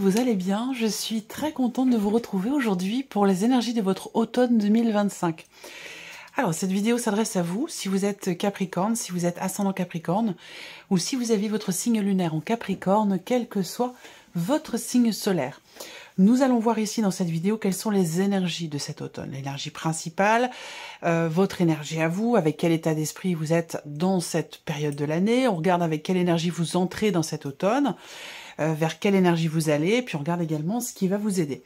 vous allez bien. Je suis très contente de vous retrouver aujourd'hui pour les énergies de votre automne 2025. Alors, cette vidéo s'adresse à vous, si vous êtes Capricorne, si vous êtes ascendant Capricorne, ou si vous avez votre signe lunaire en Capricorne, quel que soit votre signe solaire. Nous allons voir ici dans cette vidéo quelles sont les énergies de cet automne. L'énergie principale, votre énergie à vous, avec quel état d'esprit vous êtes dans cette période de l'année. On regarde avec quelle énergie vous entrez dans cet automne, vers quelle énergie vous allez, et puis on regarde également ce qui va vous aider.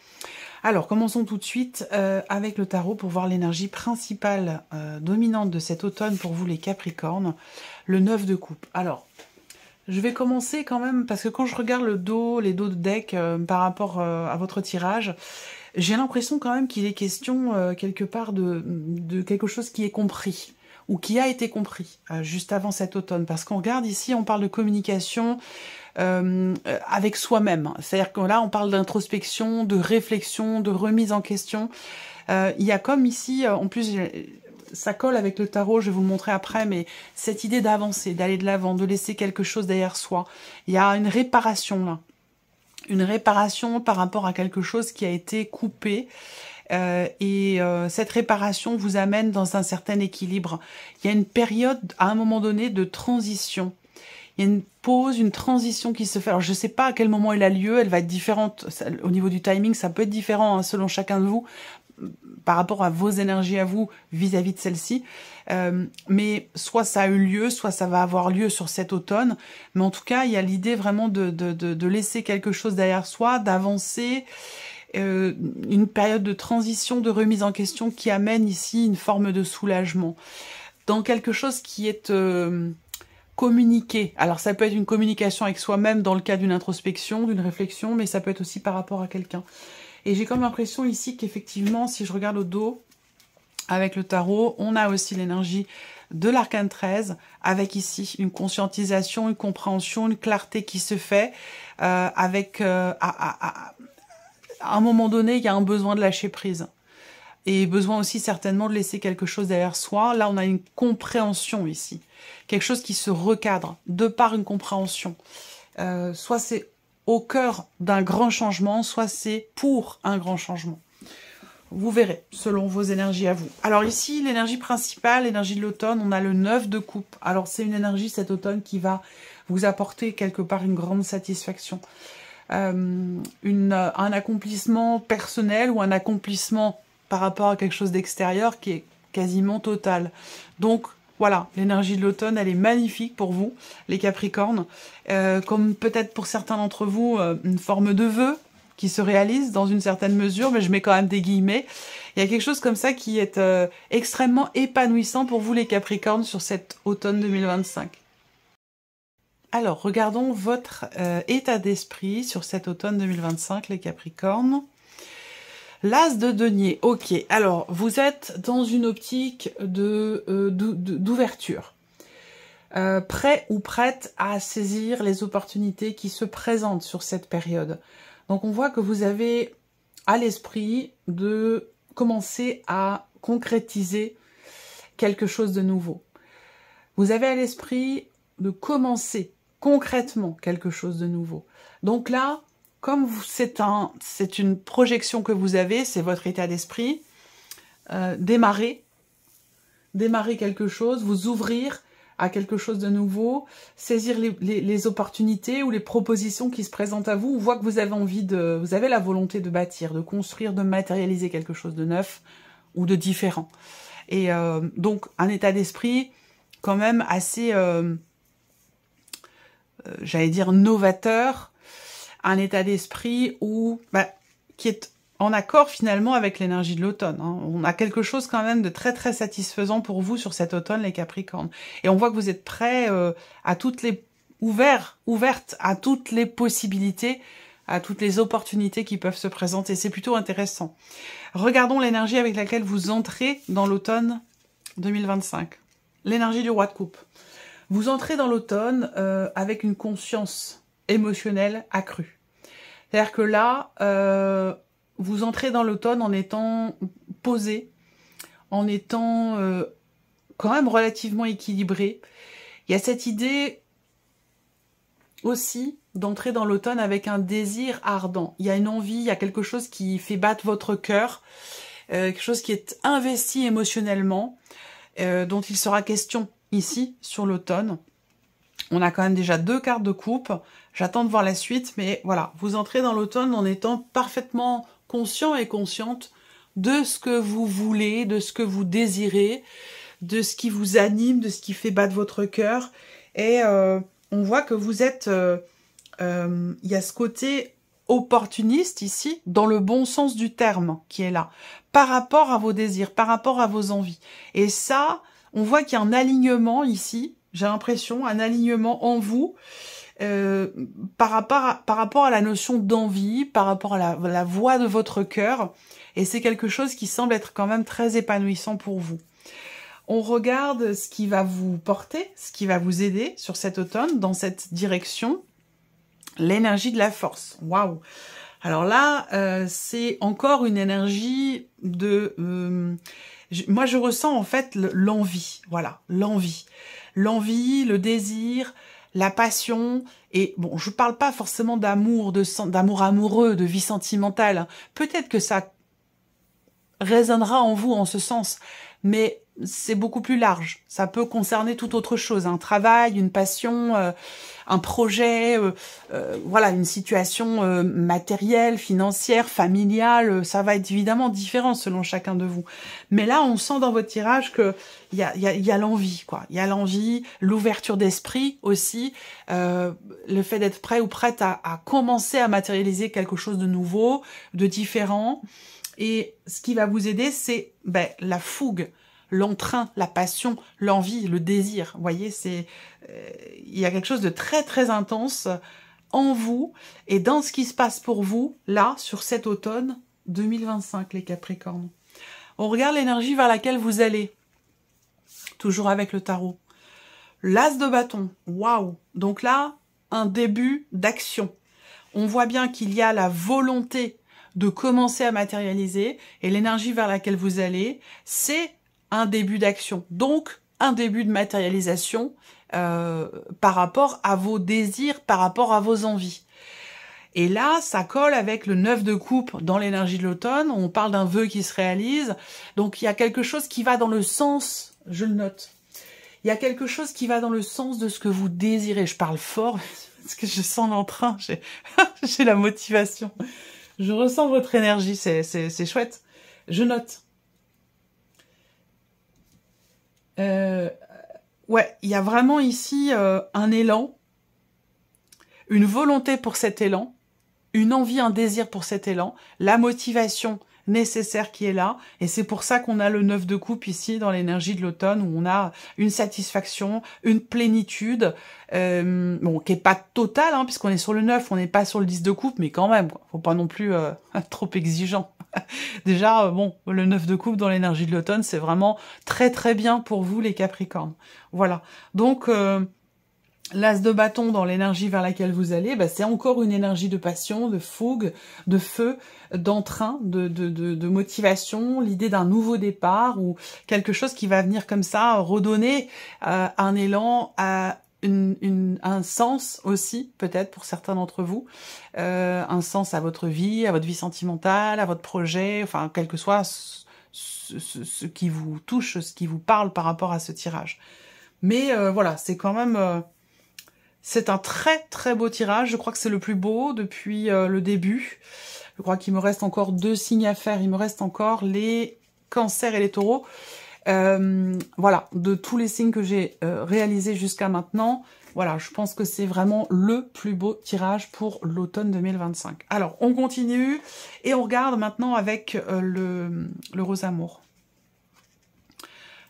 Alors, commençons tout de suite avec le tarot pour voir l'énergie principale dominante de cet automne pour vous les Capricornes, le 9 de coupe. Alors, je vais commencer quand même, parce que quand je regarde les dos de deck par rapport à votre tirage, j'ai l'impression quand même qu'il est question quelque part de quelque chose qui est compris, ou qui a été compris juste avant cet automne. Parce qu'on regarde ici, on parle de communication avec soi-même. C'est-à-dire que là, on parle d'introspection, de réflexion, de remise en question. Il y a comme ici, en plus... ça colle avec le tarot, je vais vous le montrer après, mais cette idée d'avancer, d'aller de l'avant, de laisser quelque chose derrière soi. Il y a une réparation là. Une réparation par rapport à quelque chose qui a été coupé. Cette réparation vous amène dans un certain équilibre. Il y a une période, à un moment donné, de transition. Il y a une pause, une transition qui se fait. Alors, je ne sais pas à quel moment elle a lieu, elle va être différente. Au niveau du timing, ça peut être différent selon chacun de vous, par rapport à vos énergies à vous vis-à-vis de celle-ci. Mais soit ça a eu lieu, soit ça va avoir lieu sur cet automne. Mais en tout cas, il y a l'idée vraiment de laisser quelque chose derrière soi, d'avancer, une période de transition, de remise en question qui amène ici une forme de soulagement. Dans quelque chose qui est communiqué. Alors ça peut être une communication avec soi-même dans le cas d'une introspection, d'une réflexion, mais ça peut être aussi par rapport à quelqu'un. Et j'ai comme l'impression ici qu'effectivement, si je regarde au dos, avec le tarot, on a aussi l'énergie de l'arcane 13, avec ici une conscientisation, une compréhension, une clarté qui se fait, avec à un moment donné, il y a un besoin de lâcher prise. Et besoin aussi certainement de laisser quelque chose derrière soi. Là, on a une compréhension ici. Quelque chose qui se recadre de par une compréhension. Soit c'est au cœur d'un grand changement, soit c'est pour un grand changement. Vous verrez, selon vos énergies à vous. Alors ici, l'énergie principale, l'énergie de l'automne, on a le 9 de coupe. Alors c'est une énergie cet automne qui va vous apporter quelque part une grande satisfaction. Un accomplissement personnel ou un accomplissement par rapport à quelque chose d'extérieur qui est quasiment total. Donc voilà, l'énergie de l'automne, elle est magnifique pour vous, les Capricornes. Comme peut-être pour certains d'entre vous, une forme de vœu qui se réalise dans une certaine mesure, mais je mets quand même des guillemets. Il y a quelque chose comme ça qui est extrêmement épanouissant pour vous, les Capricornes, sur cet automne 2025. Alors, regardons votre état d'esprit sur cet automne 2025, les Capricornes. L'As de denier, ok. Alors, vous êtes dans une optique d'ouverture. Prêt ou prête à saisir les opportunités qui se présentent sur cette période. Donc, on voit que vous avez à l'esprit de commencer à concrétiser quelque chose de nouveau. Vous avez à l'esprit de commencer concrètement quelque chose de nouveau. Donc là, comme c'est une projection que vous avez, c'est votre état d'esprit, démarrer quelque chose, vous ouvrir à quelque chose de nouveau, saisir les opportunités ou les propositions qui se présentent à vous. On voit que vous avez la volonté de bâtir, de construire, de matérialiser quelque chose de neuf ou de différent. Et donc, un état d'esprit quand même assez, j'allais dire, novateur, un état d'esprit qui est en accord finalement avec l'énergie de l'automne. Hein. On a quelque chose quand même de très très satisfaisant pour vous sur cet automne, les Capricornes. Et on voit que vous êtes prêts ouvertes à toutes les possibilités, à toutes les opportunités qui peuvent se présenter. C'est plutôt intéressant. Regardons l'énergie avec laquelle vous entrez dans l'automne 2025. L'énergie du roi de coupe. Vous entrez dans l'automne avec une conscience émotionnelle accrue. C'est-à-dire que là, vous entrez dans l'automne en étant posé, en étant quand même relativement équilibré. Il y a cette idée aussi d'entrer dans l'automne avec un désir ardent. Il y a une envie, il y a quelque chose qui fait battre votre cœur, quelque chose qui est investi émotionnellement, dont il sera question ici sur l'automne. On a quand même déjà 2 cartes de coupe. J'attends de voir la suite, mais voilà, vous entrez dans l'automne en étant parfaitement conscient et consciente de ce que vous voulez, de ce que vous désirez, de ce qui vous anime, de ce qui fait battre votre cœur. Et on voit que vous êtes... il y a ce côté opportuniste ici, dans le bon sens du terme, qui est là, par rapport à vos désirs, par rapport à vos envies. Et ça, on voit qu'il y a un alignement ici, j'ai l'impression, un alignement en vous, par rapport à la notion d'envie, par rapport à la voix de votre cœur, et c'est quelque chose qui semble être quand même très épanouissant pour vous. On regarde ce qui va vous porter, ce qui va vous aider sur cet automne, dans cette direction, l'énergie de la force. Waouh! Alors là, c'est encore une énergie de... moi, je ressens en fait l'envie, voilà, l'envie. L'envie, le désir, la passion, et bon, je parle pas forcément d'amour, d'amour amoureux, de vie sentimentale. Hein. Peut-être que ça résonnera en vous en ce sens, mais c'est beaucoup plus large. Ça peut concerner toute autre chose, un travail, une passion, un projet, voilà, une situation matérielle, financière, familiale. Ça va être évidemment différent selon chacun de vous. Mais là, on sent dans votre tirage que il y a l'envie, quoi. Il y a l'envie, l'ouverture d'esprit aussi, le fait d'être prêt ou prête à commencer à matérialiser quelque chose de nouveau, de différent. Et ce qui va vous aider, c'est la fougue, l'entrain, la passion, l'envie, le désir. Vous voyez, il y a quelque chose de très très intense en vous et dans ce qui se passe pour vous, là, sur cet automne 2025, les Capricornes. On regarde l'énergie vers laquelle vous allez, toujours avec le tarot. L'As de bâton, waouh! Donc là, un début d'action. On voit bien qu'il y a la volonté de commencer à matérialiser, et l'énergie vers laquelle vous allez, c'est un début d'action. Donc, un début de matérialisation par rapport à vos désirs, par rapport à vos envies. Et là, ça colle avec le 9 de coupe dans l'énergie de l'automne. On parle d'un vœu qui se réalise. Donc, il y a quelque chose qui va dans le sens, je le note, il y a quelque chose qui va dans le sens de ce que vous désirez. Je parle fort, parce que je sens l'entrain, j'ai la motivation. Je ressens votre énergie, c'est chouette. Je note. Ouais, il y a vraiment ici un élan, une volonté pour cet élan, une envie, un désir pour cet élan, la motivation nécessaire qui est là, et c'est pour ça qu'on a le 9 de coupe ici dans l'énergie de l'automne, où on a une satisfaction, une plénitude, bon, qui est pas totale, hein, puisqu'on est sur le 9, on n'est pas sur le 10 de coupe, mais quand même, quoi, faut pas non plus trop exigeant. Déjà, bon, le 9 de coupe dans l'énergie de l'automne, c'est vraiment très très bien pour vous les Capricornes. Voilà, donc... L'As de bâton dans l'énergie vers laquelle vous allez, c'est encore une énergie de passion, de fougue, de feu, d'entrain, de motivation, l'idée d'un nouveau départ ou quelque chose qui va venir comme ça redonner un élan, un sens aussi, peut-être pour certains d'entre vous, un sens à votre vie sentimentale, à votre projet, enfin quel que soit ce qui vous touche, ce qui vous parle par rapport à ce tirage. Mais voilà, c'est quand même... c'est un très très beau tirage, je crois que c'est le plus beau depuis le début. Je crois qu'il me reste encore 2 signes à faire, il me reste encore les cancers et les taureaux. Voilà, de tous les signes que j'ai réalisés jusqu'à maintenant, voilà, je pense que c'est vraiment le plus beau tirage pour l'automne 2025. Alors, on continue et on regarde maintenant avec le rose amour.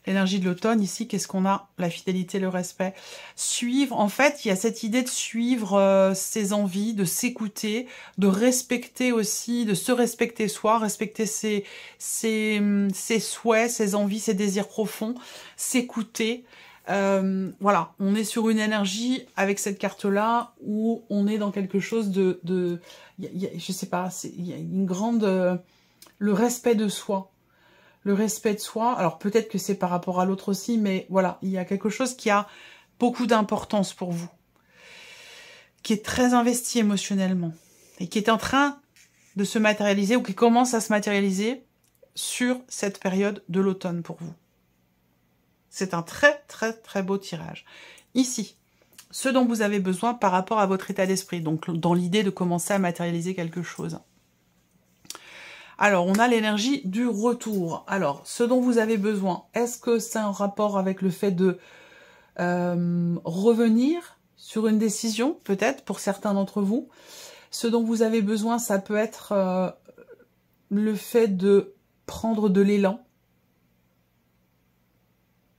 L'énergie de l'automne, ici, qu'est-ce qu'on a? La fidélité, le respect. Suivre, en fait, il y a cette idée de suivre ses envies, de s'écouter, de respecter aussi, de se respecter soi, respecter ses souhaits, ses envies, ses désirs profonds, s'écouter. Voilà, on est sur une énergie, avec cette carte-là, où on est dans quelque chose je sais pas, il y a une grande... le respect de soi. Le respect de soi, alors peut-être que c'est par rapport à l'autre aussi, mais voilà, il y a quelque chose qui a beaucoup d'importance pour vous. qui est très investi émotionnellement et qui est en train de se matérialiser ou qui commence à se matérialiser sur cette période de l'automne pour vous. C'est un très, très, très beau tirage. Ici, ce dont vous avez besoin par rapport à votre état d'esprit, donc dans l'idée de commencer à matérialiser quelque chose. Alors, on a l'énergie du retour. Alors, ce dont vous avez besoin, est-ce que c'est un rapport avec le fait de revenir sur une décision, peut-être, pour certains d'entre vous? Ce dont vous avez besoin, ça peut être le fait de prendre de l'élan.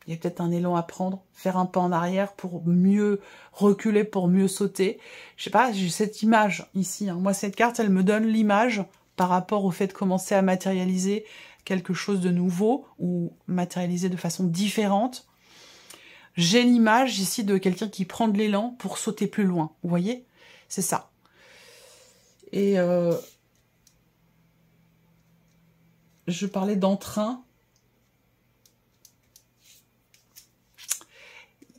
Il y a peut-être un élan à prendre, faire un pas en arrière pour mieux reculer, pour mieux sauter. Je sais pas, j'ai cette image ici. Moi, cette carte, elle me donne l'image par rapport au fait de commencer à matérialiser quelque chose de nouveau ou matérialiser de façon différente. J'ai l'image ici de quelqu'un qui prend de l'élan pour sauter plus loin. Vous voyez? C'est ça. Et je parlais d'entrain.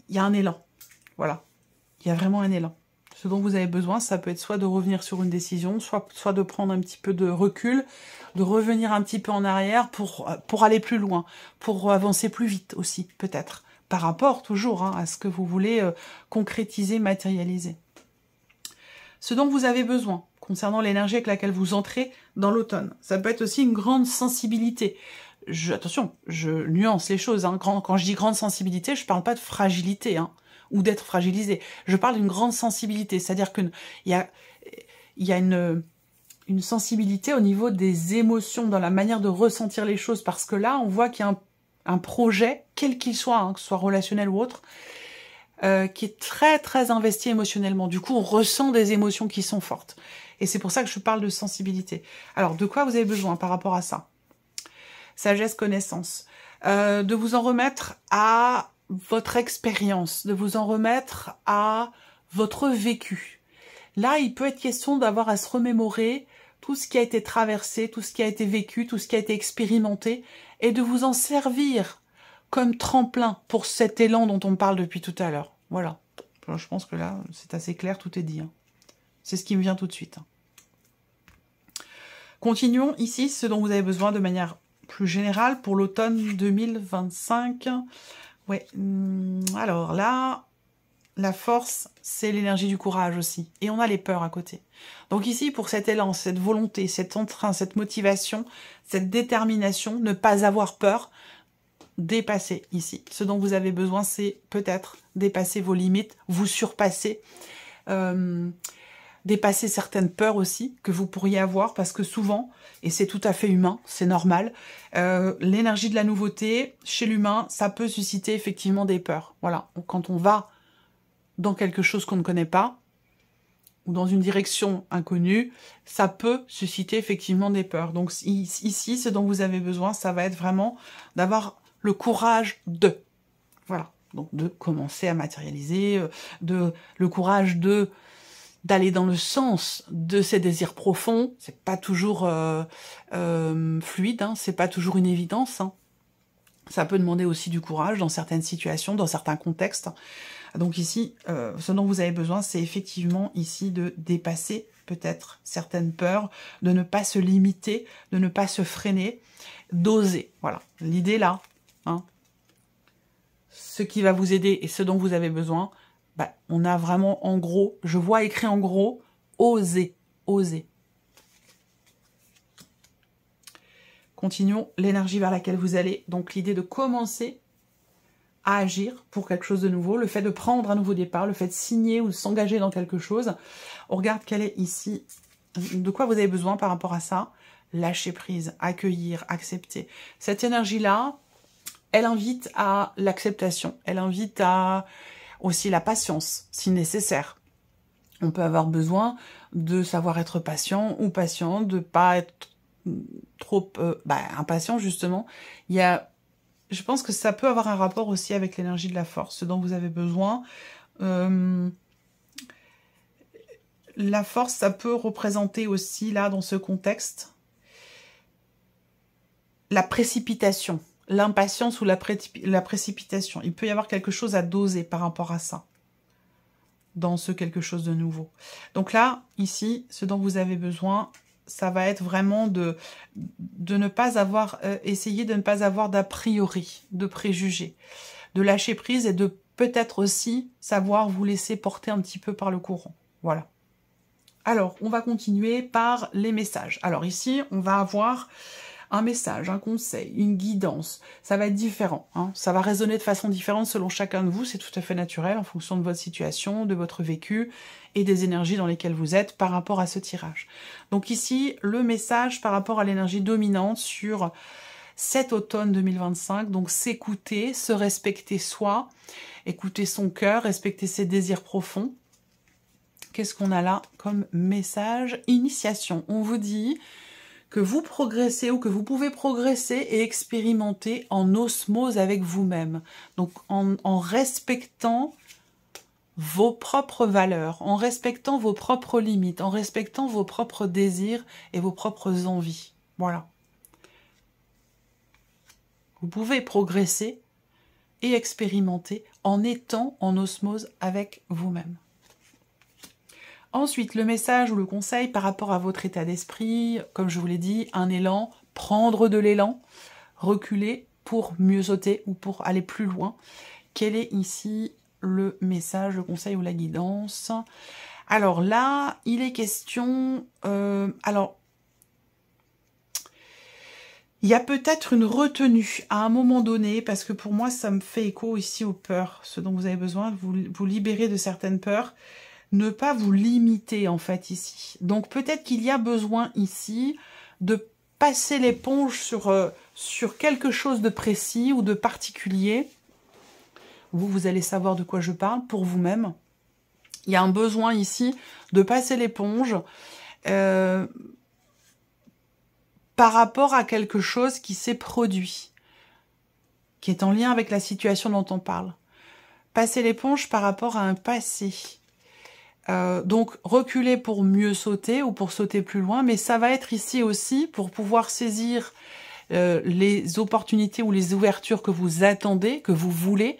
Il y a un élan. Voilà. Il y a vraiment un élan. Ce dont vous avez besoin, ça peut être soit de revenir sur une décision, soit de prendre un petit peu de recul, de revenir un petit peu en arrière pour aller plus loin, pour avancer plus vite aussi, peut-être. Par rapport, toujours, à ce que vous voulez concrétiser, matérialiser. Ce dont vous avez besoin, concernant l'énergie avec laquelle vous entrez dans l'automne, ça peut être aussi une grande sensibilité. Attention, je nuance les choses. Quand je dis grande sensibilité, je ne parle pas de fragilité, ou d'être fragilisé. Je parle d'une grande sensibilité, c'est-à-dire qu'il y a une sensibilité au niveau des émotions, dans la manière de ressentir les choses, parce que là, on voit qu'il y a un projet, quel qu'il soit, que ce soit relationnel ou autre, qui est très, très investi émotionnellement. Du coup, on ressent des émotions qui sont fortes. Et c'est pour ça que je parle de sensibilité. Alors, de quoi vous avez besoin par rapport à ça? Sagesse, connaissance. De vous en remettre à votre expérience, de vous en remettre à votre vécu. Là, il peut être question d'avoir à se remémorer tout ce qui a été traversé, tout ce qui a été vécu, tout ce qui a été expérimenté, et de vous en servir comme tremplin pour cet élan dont on parle depuis tout à l'heure. Voilà. Je pense que là, c'est assez clair, tout est dit. C'est ce qui me vient tout de suite. Continuons ici, ce dont vous avez besoin de manière plus générale pour l'automne 2025. Ouais. Alors là, la force, c'est l'énergie du courage aussi. Et on a les peurs à côté. Donc ici, pour cet élan, cette volonté, cet entrain, cette motivation, cette détermination, ne pas avoir peur, dépasser ici. Ce dont vous avez besoin, c'est peut-être dépasser vos limites, vous surpasser, dépasser certaines peurs aussi que vous pourriez avoir, parce que souvent, et c'est tout à fait humain, c'est normal, l'énergie de la nouveauté, chez l'humain, ça peut susciter effectivement des peurs. Voilà, quand on va dans quelque chose qu'on ne connaît pas, ou dans une direction inconnue, ça peut susciter effectivement des peurs. Donc ici, ce dont vous avez besoin, ça va être vraiment d'avoir le courage de. Voilà, donc de commencer à matérialiser, le courage d'aller dans le sens de ses désirs profonds. C'est pas toujours fluide, c'est pas toujours une évidence. Ça peut demander aussi du courage dans certaines situations, dans certains contextes. Donc ici, ce dont vous avez besoin, c'est effectivement ici de dépasser peut-être certaines peurs, de ne pas se limiter, de ne pas se freiner, d'oser. Voilà, l'idée là, ce qui va vous aider et ce dont vous avez besoin, on a vraiment en gros, je vois écrit en gros, oser, oser. Continuons l'énergie vers laquelle vous allez. Donc l'idée de commencer à agir pour quelque chose de nouveau, le fait de prendre un nouveau départ, le fait de signer ou de s'engager dans quelque chose. On regarde quelle est ici, de quoi vous avez besoin par rapport à ça. Lâcher prise, accueillir, accepter. Cette énergie-là, elle invite à l'acceptation, elle invite à aussi la patience, si nécessaire. On peut avoir besoin de savoir être patient ou patient, de pas être trop impatient, justement. Je pense que ça peut avoir un rapport aussi avec l'énergie de la force, ce dont vous avez besoin. La force, ça peut représenter aussi, là, dans ce contexte, la précipitation, l'impatience ou la précipitation. Il peut y avoir quelque chose à doser par rapport à ça. dans ce quelque chose de nouveau. Donc là, ici, ce dont vous avez besoin, ça va être vraiment de ne pas avoir, essayer de ne pas avoir d'a priori, de préjugés, de lâcher prise et de peut-être aussi savoir vous laisser porter un petit peu par le courant. Voilà. Alors, on va continuer par les messages. Alors ici, on va avoir un message, un conseil, une guidance. Ça va être différent, hein. Ça va résonner de façon différente selon chacun de vous. C'est tout à fait naturel en fonction de votre situation, de votre vécu et des énergies dans lesquelles vous êtes par rapport à ce tirage. Donc ici, le message par rapport à l'énergie dominante sur cet automne 2025. Donc s'écouter, se respecter soi, écouter son cœur, respecter ses désirs profonds. Qu'est-ce qu'on a là comme message? Initiation. On vous dit que vous progressez ou que vous pouvez progresser et expérimenter en osmose avec vous-même. Donc en respectant vos propres valeurs, en respectant vos propres limites, en respectant vos propres désirs et vos propres envies. Voilà. Vous pouvez progresser et expérimenter en étant en osmose avec vous-même. Ensuite, le message ou le conseil par rapport à votre état d'esprit, comme je vous l'ai dit, un élan, prendre de l'élan, reculer pour mieux sauter ou pour aller plus loin. Quel est ici le message, le conseil ou la guidance? Alors là, il est question... il y a peut-être une retenue à un moment donné, parce que pour moi, ça me fait écho ici aux peurs, ce dont vous avez besoin, vous libérer de certaines peurs. Ne pas vous limiter en fait ici. Donc peut-être qu'il y a besoin ici de passer l'éponge sur quelque chose de précis ou de particulier. Vous allez savoir de quoi je parle pour vous-même. Il y a un besoin ici de passer l'éponge par rapport à quelque chose qui s'est produit, qui est en lien avec la situation dont on parle. Passer l'éponge par rapport à un passé. Donc reculer pour mieux sauter ou pour sauter plus loin, mais ça va être ici aussi pour pouvoir saisir les opportunités ou les ouvertures que vous attendez, que vous voulez.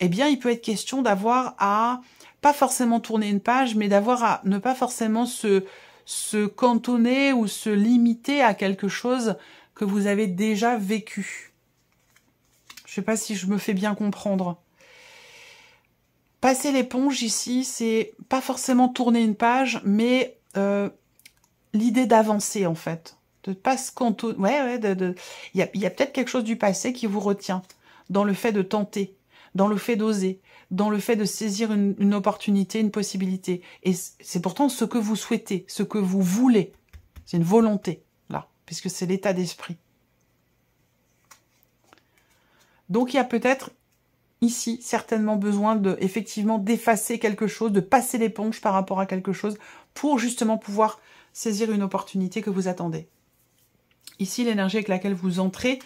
Eh bien, il peut être question d'avoir à, pas forcément tourner une page, mais d'avoir à ne pas forcément se cantonner ou se limiter à quelque chose que vous avez déjà vécu. Je ne sais pas si je me fais bien comprendre. Passer l'éponge ici, c'est pas forcément tourner une page, mais l'idée d'avancer en fait. De pas se cantonner. Il y a peut-être quelque chose du passé qui vous retient dans le fait de tenter, dans le fait d'oser, dans le fait de saisir une opportunité, une possibilité. Et c'est pourtant ce que vous souhaitez, ce que vous voulez. C'est une volonté, là, puisque c'est l'état d'esprit. Donc il y a peut-être ici certainement besoin effectivement d'effacer quelque chose, de passer l'éponge par rapport à quelque chose pour justement pouvoir saisir une opportunité que vous attendez. Ici, l'énergie avec laquelle vous entrez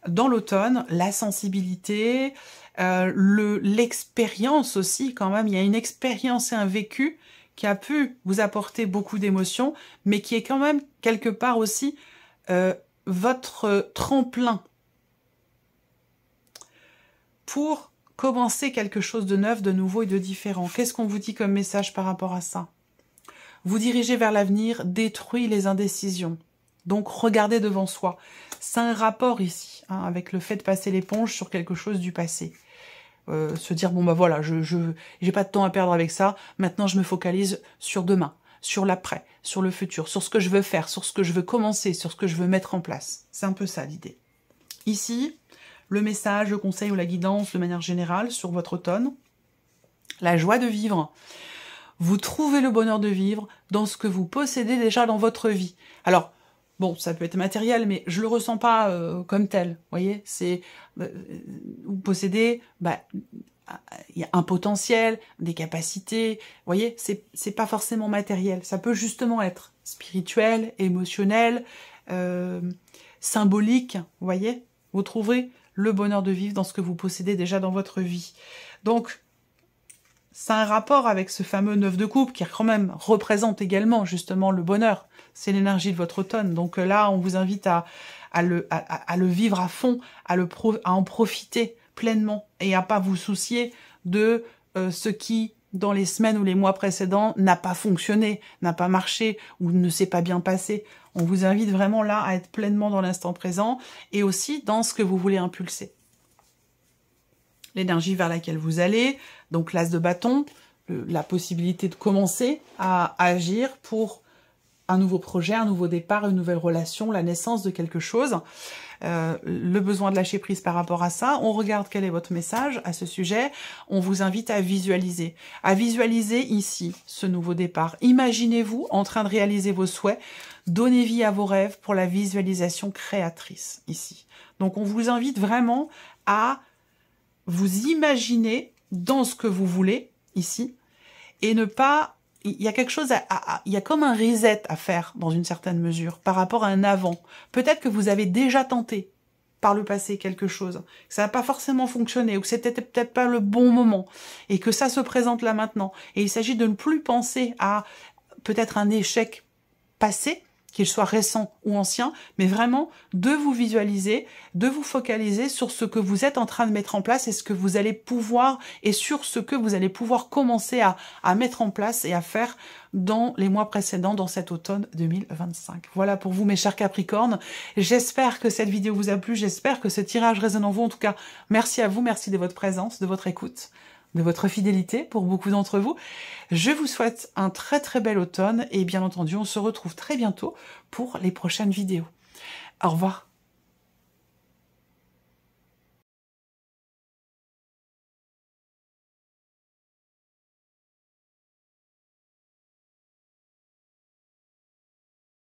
dans l'automne, la sensibilité, l'expérience aussi quand même. Il y a une expérience et un vécu qui a pu vous apporter beaucoup d'émotions, mais qui est quand même quelque part aussi votre tremplin pour commencer quelque chose de neuf, de nouveau et de différent. Qu'est-ce qu'on vous dit comme message par rapport à ça? Vous dirigez vers l'avenir, détruit les indécisions. Donc regardez devant soi. C'est un rapport ici, hein, avec le fait de passer l'éponge sur quelque chose du passé. Se dire, bon bah voilà, j'ai pas de temps à perdre avec ça, maintenant je me focalise sur demain, sur l'après, sur le futur, sur ce que je veux faire, sur ce que je veux commencer, sur ce que je veux mettre en place. C'est un peu ça l'idée. Ici, le message, le conseil ou la guidance de manière générale sur votre automne. La joie de vivre. Vous trouvez le bonheur de vivre dans ce que vous possédez déjà dans votre vie. Alors, bon, ça peut être matériel, mais je le ressens pas comme tel. Vous voyez, c'est vous possédez, il y a un potentiel, des capacités. Vous voyez, c'est pas forcément matériel. Ça peut justement être spirituel, émotionnel, symbolique. Vous voyez, vous trouverez le bonheur de vivre dans ce que vous possédez déjà dans votre vie. Donc, c'est un rapport avec ce fameux 9 de coupe qui quand même représente également justement le bonheur. C'est l'énergie de votre automne. Donc là, on vous invite à le vivre à fond, à en profiter pleinement et à pas vous soucier de ce qui dans les semaines ou les mois précédents n'a pas fonctionné, n'a pas marché ou ne s'est pas bien passé. On vous invite vraiment là à être pleinement dans l'instant présent et aussi dans ce que vous voulez impulser. L'énergie vers laquelle vous allez, donc l'as de bâton, la possibilité de commencer à agir pour un nouveau projet, un nouveau départ, une nouvelle relation, la naissance de quelque chose, le besoin de lâcher prise par rapport à ça. On regarde quel est votre message à ce sujet. On vous invite à visualiser ici ce nouveau départ. Imaginez-vous en train de réaliser vos souhaits. Donnez vie à vos rêves pour la visualisation créatrice ici. Donc on vous invite vraiment à vous imaginer dans ce que vous voulez ici et ne pas... Il y a quelque chose, il y a comme un reset à faire dans une certaine mesure par rapport à un avant. Peut-être que vous avez déjà tenté par le passé quelque chose, que ça n'a pas forcément fonctionné ou que c'était peut-être pas le bon moment et que ça se présente là maintenant. Et il s'agit de ne plus penser à peut-être un échec passé, qu'il soit récent ou ancien, mais vraiment de vous visualiser, de vous focaliser sur ce que vous êtes en train de mettre en place et ce que vous allez pouvoir, et sur ce que vous allez pouvoir commencer à mettre en place et à faire dans les mois précédents, dans cet automne 2025. Voilà pour vous, mes chers Capricornes. J'espère que cette vidéo vous a plu, j'espère que ce tirage résonne en vous. En tout cas, merci à vous, merci de votre présence, de votre écoute, de votre fidélité pour beaucoup d'entre vous. Je vous souhaite un très très bel automne et bien entendu, on se retrouve très bientôt pour les prochaines vidéos. Au revoir.